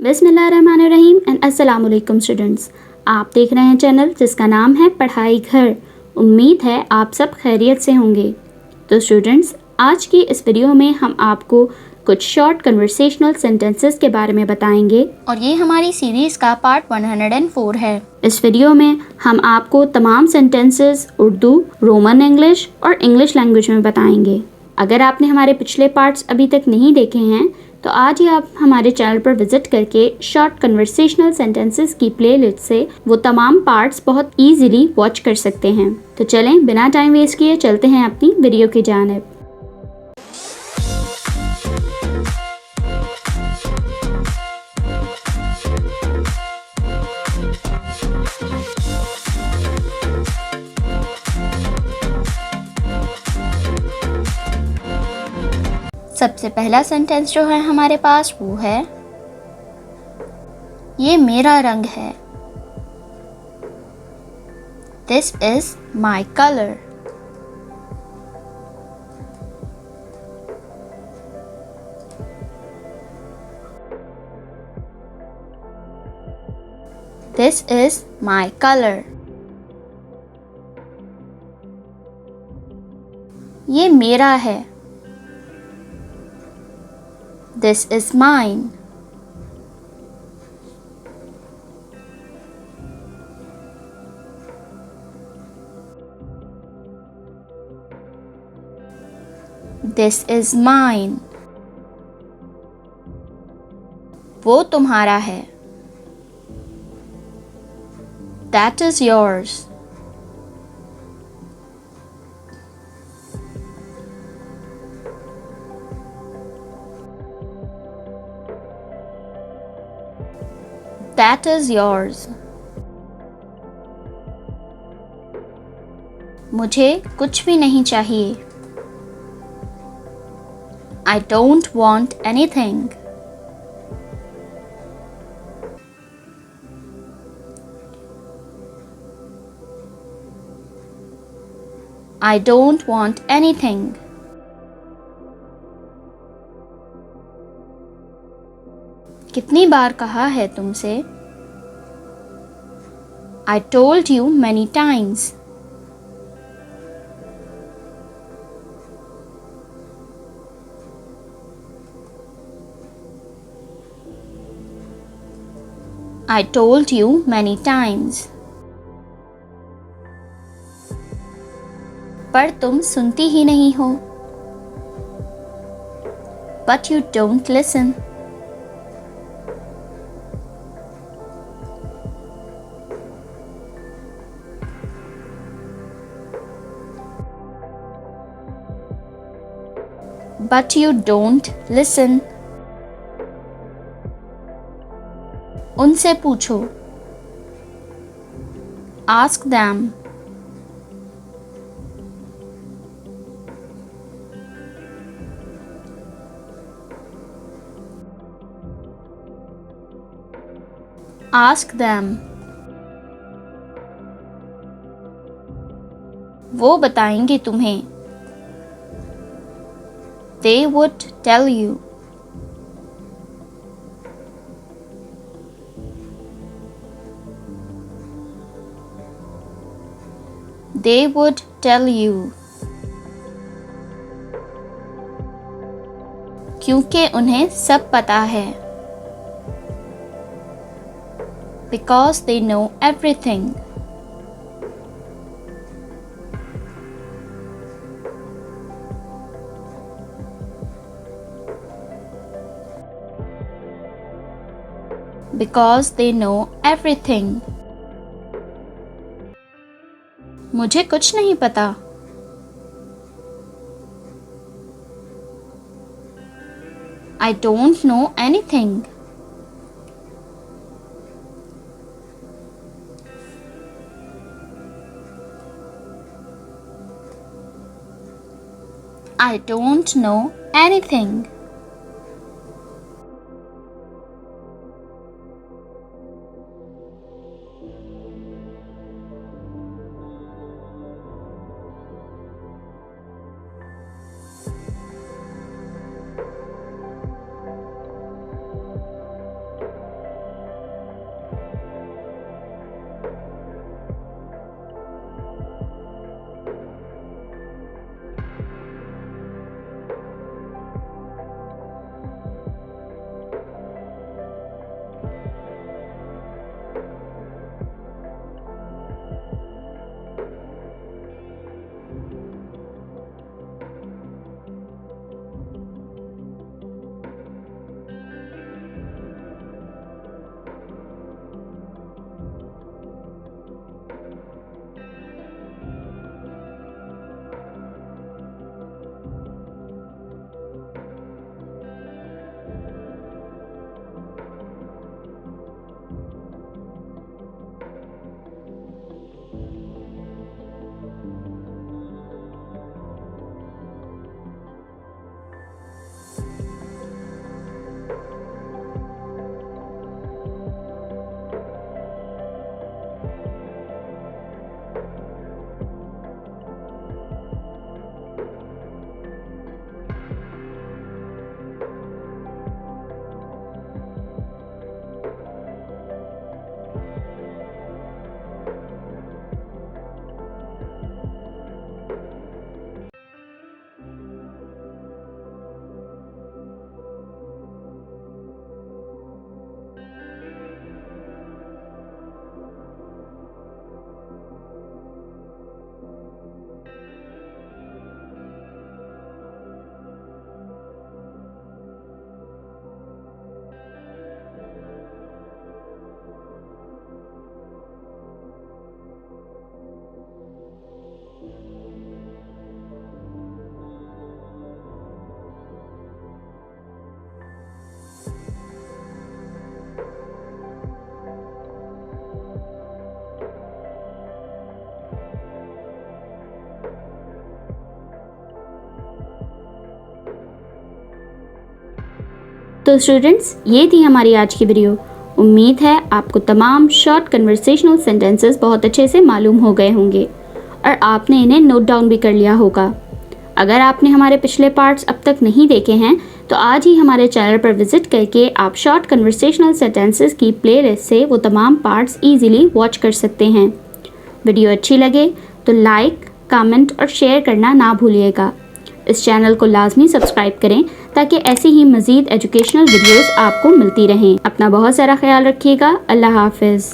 बिस्मिल्लाहिर्रहमानिर्रहीम एंड अस्सलाम वालेकुम स्टूडेंट्स। आप देख रहे हैं चैनल जिसका नाम है पढ़ाई घर। उम्मीद है आप सब खैरियत से होंगे। तो स्टूडेंट्स, आज की इस वीडियो में हम आपको कुछ शॉर्ट कन्वर्सेशनल सेंटेंसेस के बारे में बताएंगे और ये हमारी सीरीज़ का पार्ट 104 है। इस वीडियो में हम आपको तमाम सेंटेंसेस उर्दू, रोमन इंग्लिश और इंग्लिश लैंग्वेज में बताएंगे। अगर आपने हमारे पिछले पार्ट्स अभी तक नहीं देखे हैं तो आज ही आप हमारे चैनल पर विजिट करके शॉर्ट कन्वर्सेशनल सेंटेंसेस की प्लेलिस्ट से वो तमाम पार्ट्स बहुत इजीली वॉच कर सकते हैं। तो चलें बिना टाइम वेस्ट किए चलते हैं अपनी वीडियो की जानिब। सबसे पहला सेंटेंस जो है हमारे पास वो है, ये मेरा रंग है। This is my color. This is my color. ये मेरा है। This is mine. This is mine. वो तुम्हारा है। That is yours. That is yours. मुझे कुछ भी नहीं चाहिए। I don't want anything. I don't want anything. कितनी बार कहा है तुमसे? I told you many times. I told you many times. पर तुम सुनती ही नहीं हो। But you don't listen. But you don't listen. उनसे पूछो। Ask them. Ask them. वो बताएंगे तुम्हें। They would tell you. They would tell you. क्योंकि उन्हें सब पता है। Because they know everything. Because they know everything. मुझे कुछ नहीं पता। I don't know anything. I don't know anything. तो स्टूडेंट्स, ये थी हमारी आज की वीडियो। उम्मीद है आपको तमाम शॉर्ट कन्वर्सेशनल सेंटेंसेस बहुत अच्छे से मालूम हो गए होंगे और आपने इन्हें नोट डाउन भी कर लिया होगा। अगर आपने हमारे पिछले पार्ट्स अब तक नहीं देखे हैं तो आज ही हमारे चैनल पर विजिट करके आप शॉर्ट कन्वर्सेशनल सेंटेंसेस की प्लेलिस्ट से वो तमाम पार्ट्स इजीली वॉच कर सकते हैं। वीडियो अच्छी लगे तो लाइक, कमेंट और शेयर करना ना भूलिएगा। इस चैनल को लाजमी सब्सक्राइब करें ताकि ऐसी ही मज़ीद एजुकेशनल वीडियोस आपको मिलती रहें। अपना बहुत सारा ख्याल रखिएगा। अल्लाह हाफिज़।